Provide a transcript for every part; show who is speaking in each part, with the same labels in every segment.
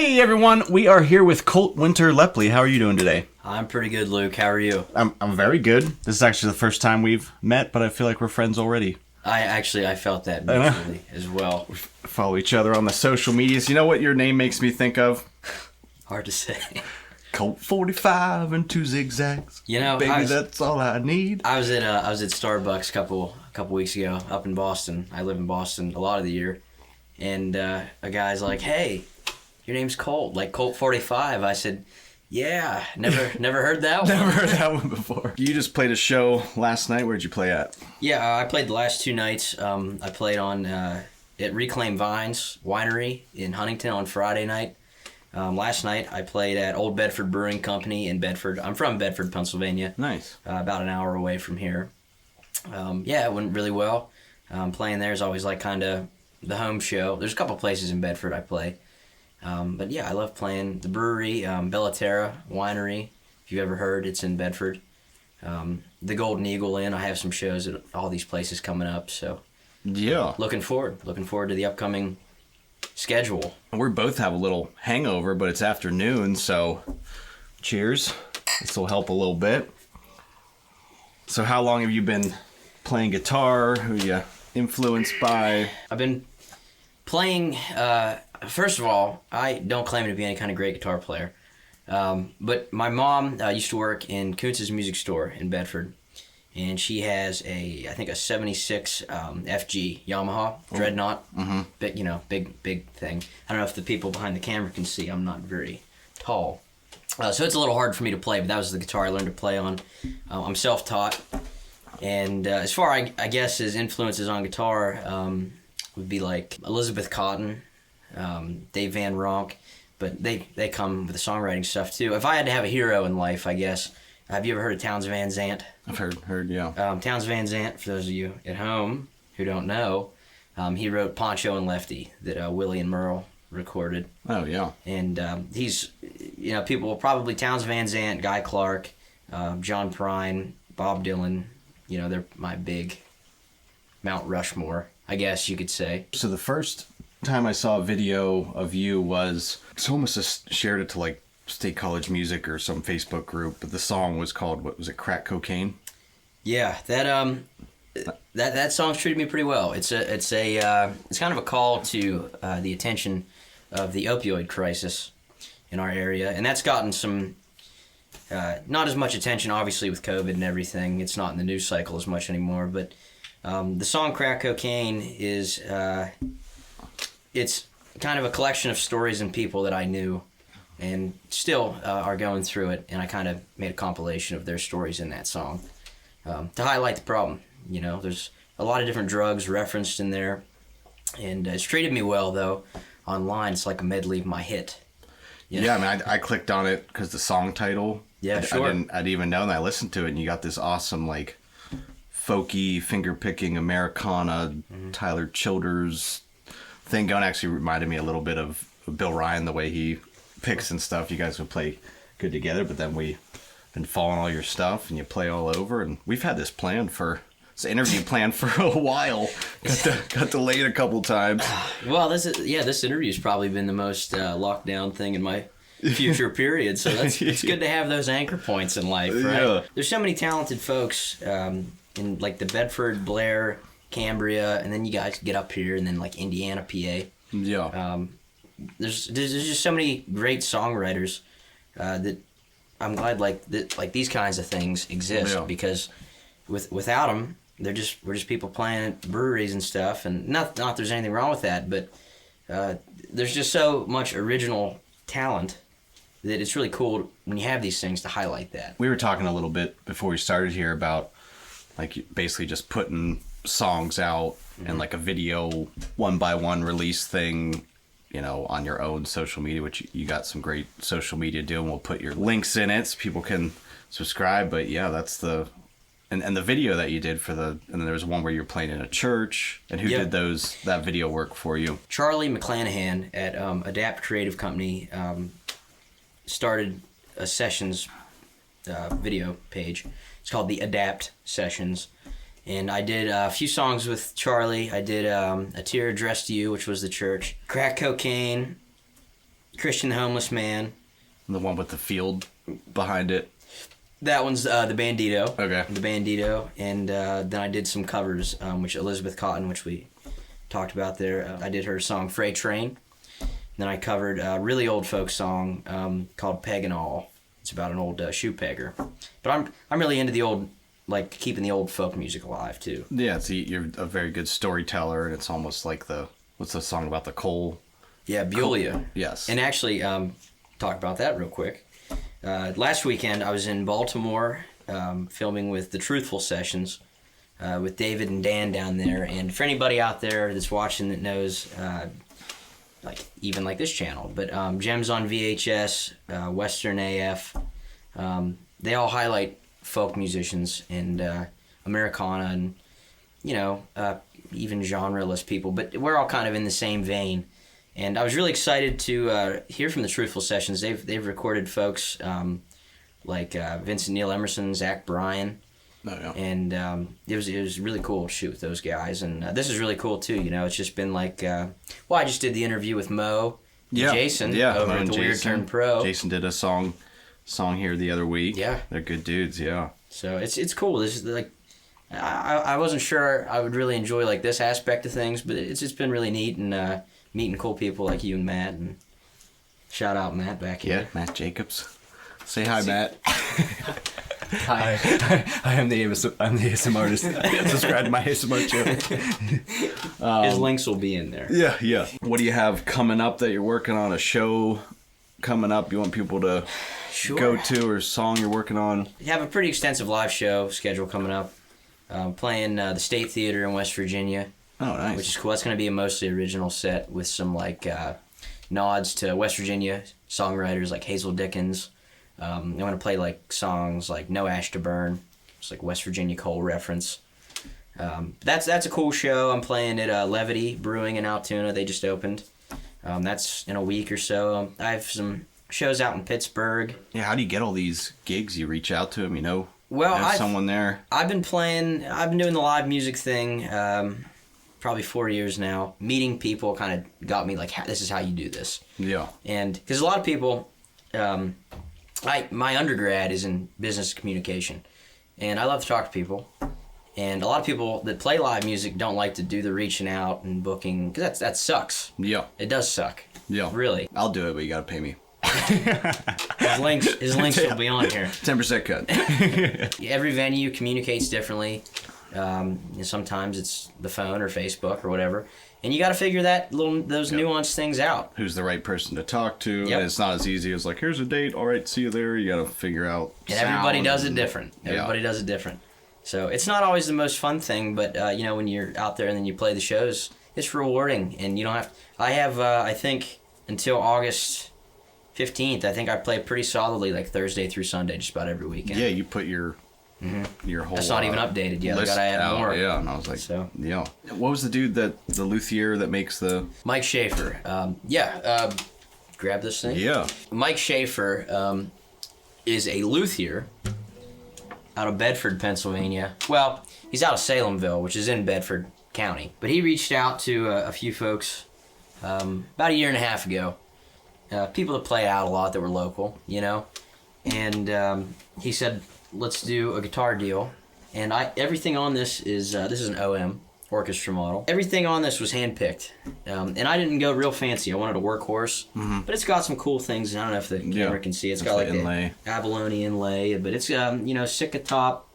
Speaker 1: Hey everyone, we are here with Coltt Lepley. How are you doing today?
Speaker 2: I'm pretty good, Luke. How are you?
Speaker 1: I'm very good. This is actually the first time we've met, but I feel like we're friends already.
Speaker 2: I felt that mutually as well.
Speaker 1: We follow each other on the social medias. You know what your name makes me think of?
Speaker 2: Hard to say.
Speaker 1: Colt 45 and 2 zigzags.
Speaker 2: You know,
Speaker 1: baby, that's all I need.
Speaker 2: I was at Starbucks a couple weeks ago up in Boston. I live in Boston a lot of the year, and a guy's like, "Hey, your name's Colt, like Colt 45." I said, "Yeah, never heard that one."
Speaker 1: Never heard that one before. You just played a show last night. Where'd you play at?
Speaker 2: Yeah, I played the last two nights. I played on at Reclaim Vines Winery in Huntington on Friday night. Last night I played at Old Bedford Brewing Company in Bedford. I'm from Bedford, Pennsylvania.
Speaker 1: Nice.
Speaker 2: About an hour away from here. Yeah, it went really well. Playing there is always like kind of the home show. There's a couple places in Bedford I play. But yeah, I love playing the brewery, Bellaterra Winery. If you've ever heard, it's in Bedford. The Golden Eagle Inn. I have some shows at all these places coming up. So
Speaker 1: yeah,
Speaker 2: looking forward to the upcoming schedule.
Speaker 1: We both have a little hangover, but it's afternoon, so cheers. This will help a little bit. So how long have you been playing guitar? Who are you influenced by?
Speaker 2: I've been playing, first of all, I don't claim to be any kind of great guitar player, but my mom used to work in Kuntz's music store in Bedford, and she has I think a 76 FG Yamaha Dreadnought. Mm-hmm. Big thing. I don't know if the people behind the camera can see. I'm not very tall. So it's a little hard for me to play, but that was the guitar I learned to play on. I'm self-taught. And as far, I guess, as influences on guitar would be like Elizabeth Cotten, Dave Van Ronk, but they come with the songwriting stuff too. If I had to have a hero in life, I guess, have you ever heard of Townes Van Zandt?
Speaker 1: I've heard, yeah.
Speaker 2: Townes Van Zandt, for those of you at home who don't know, he wrote Poncho and Lefty that Willie and Merle recorded.
Speaker 1: Oh, yeah.
Speaker 2: And he's, people will probably Townes Van Zandt, Guy Clark, John Prine, Bob Dylan, they're my big Mount Rushmore, I guess you could say.
Speaker 1: So the first time I saw a video of you was, someone must have shared it to like State College Music or some Facebook group, but the song was called, what was it, Crack Cocaine?
Speaker 2: Yeah, that song's treated me pretty well. It's kind of a call to the attention of the opioid crisis in our area, and that's gotten some not as much attention, obviously, with COVID and everything. It's not in the news cycle as much anymore, but the song Crack Cocaine is it's kind of a collection of stories and people that I knew and still are going through it, and I kind of made a compilation of their stories in that song to highlight the problem. There's a lot of different drugs referenced in there, and it's treated me well, though. Online, it's like a medley of my hit.
Speaker 1: Yeah, I mean, I clicked on it because the song title.
Speaker 2: Yeah, sure.
Speaker 1: I didn't even know, and I listened to it, and you got this awesome, like, folky, finger-picking Americana, Tyler Childers thing going. Actually reminded me a little bit of Bill Ryan, the way he picks and stuff. You guys would play good together, but then we've been following all your stuff, and you play all over, and we've had this interview planned for a while. Got delayed a couple times.
Speaker 2: Well, this interview's probably been the most locked down thing in my future period, so it's good to have those anchor points in life, right? Yeah. There's so many talented folks in like the Bedford, Blair, Cambria, and then you guys get up here, and then like Indiana, PA.
Speaker 1: Yeah.
Speaker 2: There's just so many great songwriters that I'm glad like these kinds of things exist, because without them, we're just people playing at breweries and stuff, and not there's anything wrong with that, but there's just so much original talent that it's really cool when you have these things to highlight that. We
Speaker 1: were talking a little bit before we started here about like basically just putting songs out and like a video 1-by-1 release thing, on your own social media, which you got some great social media doing. We'll put your links in it so people can subscribe. But yeah, that's and the video that you did and then there was one where you're playing in a church. And who did that video work for you?
Speaker 2: Charlie McClanahan at Adapt Creative Company started a sessions video page. It's called the Adapt Sessions. And I did a few songs with Charlie. I did A Tear Addressed to You, which was the church. Crack Cocaine, Christian Homeless Man.
Speaker 1: The one with the field behind it.
Speaker 2: That one's the Bandito.
Speaker 1: Okay.
Speaker 2: The Bandito. And then I did some covers, which Elizabeth Cotton, which we talked about there. I did her song Freight Train. And then I covered a really old folk song called Peg and All. It's about an old shoe pegger. But I'm really into the old, like keeping the old folk music alive too.
Speaker 1: Yeah, you're a very good storyteller, and it's almost like what's the song about the coal?
Speaker 2: Yeah, Beulah.
Speaker 1: Yes.
Speaker 2: And actually, talk about that real quick. Last weekend, I was in Baltimore filming with the Truthful Sessions with David and Dan down there. And for anybody out there that's watching that knows, even like this channel, but Gems on VHS, Western AF, they all highlight folk musicians and Americana and, even genre-less people. But we're all kind of in the same vein. And I was really excited to hear from the Truthful Sessions. They've recorded folks like Vincent Neil Emerson, Zach Bryan, and it was really cool to shoot with those guys. And this is really cool too. It's just been like, I just did the interview with Mo, and Jason, over at the Weird Turn Pro.
Speaker 1: Jason did a song here the other week.
Speaker 2: Yeah,
Speaker 1: they're good dudes. Yeah.
Speaker 2: So it's cool. This is like. I wasn't sure I would really enjoy like this aspect of things, but it's been really neat and meeting cool people like you and Matt, and shout out Matt back here.
Speaker 1: Yeah, Matt Jacobs. Say hi, Matt.
Speaker 3: Hi, I'm the ASM artist.
Speaker 1: Subscribe to my ASMR channel.
Speaker 2: His links will be in there.
Speaker 1: Yeah. What do you have coming up that you're working on? A show coming up you want people to go to, or a song you're working on?
Speaker 2: We have a pretty extensive live show schedule coming up. Playing the State Theater in West Virginia.
Speaker 1: Oh, nice.
Speaker 2: Which is cool. That's going to be a mostly original set with some nods to West Virginia songwriters like Hazel Dickens. I'm going to play songs like No Ash to Burn. It's like West Virginia coal reference. That's a cool show. I'm playing at Levity Brewing in Altoona. They just opened. That's in a week or so. I have some shows out in Pittsburgh.
Speaker 1: Yeah, how do you get all these gigs? You reach out to them,
Speaker 2: Well,
Speaker 1: have someone there.
Speaker 2: I've been doing the live music thing probably 4 years now. Meeting people kind of got me like, this is how you do this.
Speaker 1: Yeah.
Speaker 2: And because a lot of people, my undergrad is in business communication, and I love to talk to people. And a lot of people that play live music don't like to do the reaching out and booking, because that sucks.
Speaker 1: Yeah.
Speaker 2: It does suck.
Speaker 1: Yeah.
Speaker 2: Really.
Speaker 1: I'll do it, but you gotta pay me.
Speaker 2: His links will be on here.
Speaker 1: 10% cut.
Speaker 2: Every venue communicates differently. Sometimes it's the phone or Facebook or whatever, and you got to figure those nuanced things out.
Speaker 1: Who's the right person to talk to?
Speaker 2: Yep.
Speaker 1: And it's not as easy as like, here's a date. All right, see you there. You got to figure out.
Speaker 2: And everybody does it different. Everybody does it different. So it's not always the most fun thing, but when you're out there and then you play the shows, it's rewarding, and you don't have. I have I think until August 15th, I think I play pretty solidly like Thursday through Sunday, just about every weekend.
Speaker 1: Yeah, you put your whole.
Speaker 2: That's not even updated yet. I gotta add more.
Speaker 1: Yeah, and I was like, yeah. What was the dude the luthier that makes the?
Speaker 2: Mike Schaefer. Grab this thing.
Speaker 1: Yeah.
Speaker 2: Mike Schaefer is a luthier out of Bedford, Pennsylvania. Well, he's out of Salemville, which is in Bedford County. But he reached out to a few folks about a year and a half ago. People that play out a lot that were local, and he said, let's do a guitar deal. And everything on this is an OM orchestra model. Everything on this was handpicked, and I didn't go real fancy. I wanted a workhorse, but it's got some cool things. I don't know if the camera can see. It's got like
Speaker 1: inlay.
Speaker 2: The abalone inlay, but it's Sitka top,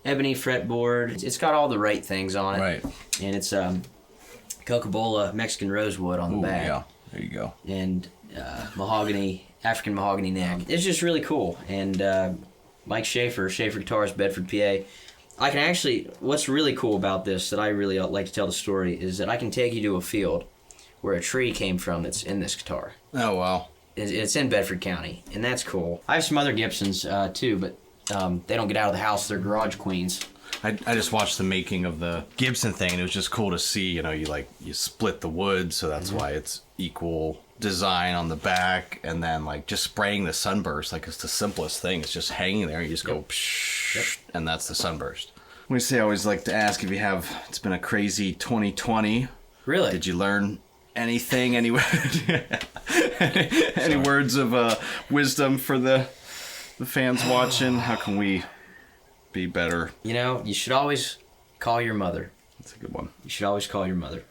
Speaker 2: ebony fretboard. It's got all the right things on it,
Speaker 1: right?
Speaker 2: And it's Coca-Cola Mexican rosewood on the back.
Speaker 1: Yeah, there you go.
Speaker 2: And African mahogany neck. It's just really cool. And Mike Schaefer Guitars, Bedford, PA. What's really cool about this that I really like to tell the story is that I can take you to a field where a tree came from that's in this guitar.
Speaker 1: Oh, wow.
Speaker 2: It's in Bedford County, and that's cool. I have some other Gibsons too, but they don't get out of the house. They're garage queens.
Speaker 1: I just watched the making of the Gibson thing, and it was just cool to see, you split the wood, so that's why it's equal design on the back, and then just spraying the sunburst, it's the simplest thing. It's just hanging there, you just go psh, and that's the sunburst. I always like to ask if it's been a crazy 2020.
Speaker 2: Really?
Speaker 1: Did you learn anything anywhere? Any words of wisdom for the fans watching? How can we be better?
Speaker 2: You know, you should always call your mother.
Speaker 1: That's a good one.
Speaker 2: You should always call your mother.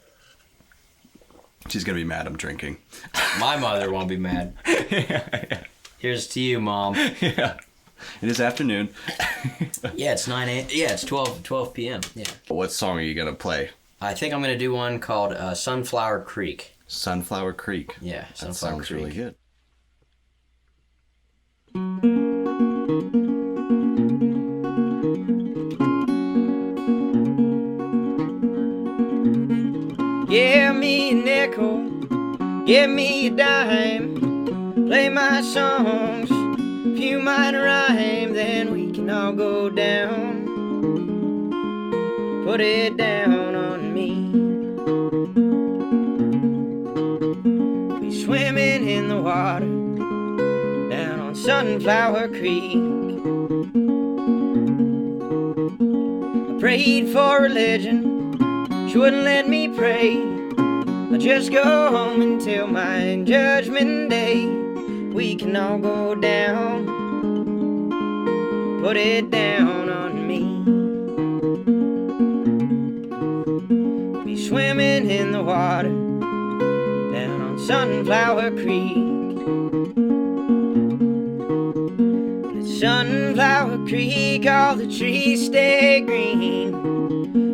Speaker 1: She's gonna be mad I'm drinking.
Speaker 2: My mother won't be mad.
Speaker 1: Yeah.
Speaker 2: Here's to you, Mom.
Speaker 1: Yeah. It is afternoon.
Speaker 2: Yeah, it's 9 a.m. Yeah, it's 12 p.m. Yeah.
Speaker 1: What song are you gonna play?
Speaker 2: I think I'm going to do one called Sunflower Creek.
Speaker 1: Sunflower Creek.
Speaker 2: Yeah,
Speaker 1: That
Speaker 2: Sunflower
Speaker 1: sounds
Speaker 2: Creek.
Speaker 1: really good.
Speaker 2: Give me a nickel, give me a dime, play my songs, if you might rhyme, then we can all go down, put it down on me. We swimming in the water, down on Sunflower Creek. I prayed for religion, she wouldn't let me pray. I'll just go home until my judgment day. We can all go down, put it down on me. We swimming in the water, down on Sunflower Creek. At Sunflower Creek, all the trees stay green.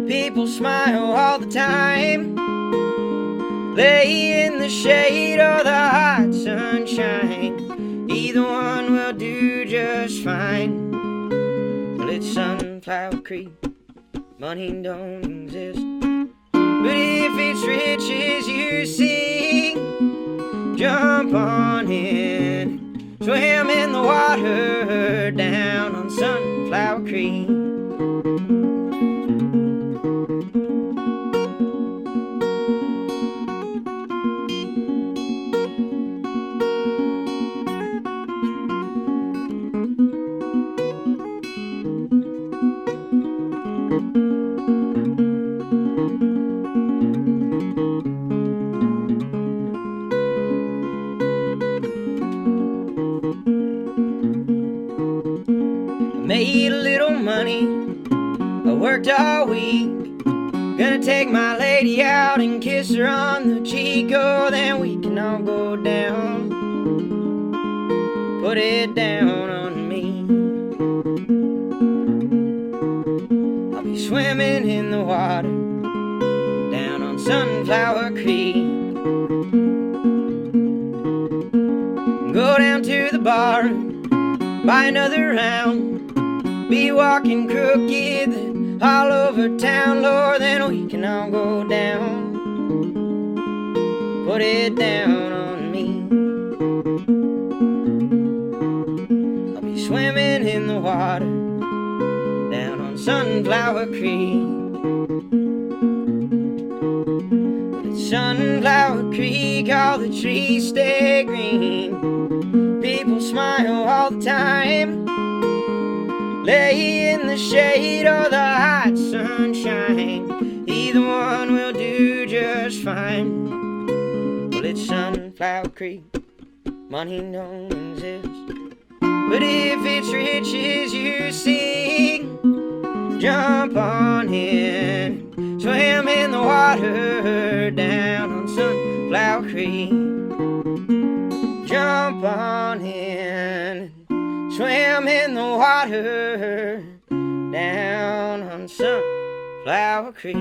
Speaker 2: People smile all the time, lay in the shade or the hot sunshine. Either one will do just fine. Well, it's Sunflower Creek, money don't exist, but if it's riches you seek, jump on in, swim in the water, down on Sunflower Creek. Made a little money, I worked all week. Gonna take my lady out and kiss her on the cheek. Oh, then we can all go down, put it down on me. I'll be swimming in the water, down on Sunflower Creek. Go down to the bar, buy another round, be walking crooked all over town, Lord, then we can all go down, put it down on me. I'll be swimming in the water, down on Sunflower Creek. It's Sunflower Creek, all the trees stay green. People smile all the time, lay in the shade or the hot sunshine. Either one will do just fine. Well, it's Sunflower Creek, money don't exist, but if it's riches you seek, jump on in, swim in the water, down on Sunflower Creek. Jump on in, swim in the water, down on Sunflower Creek.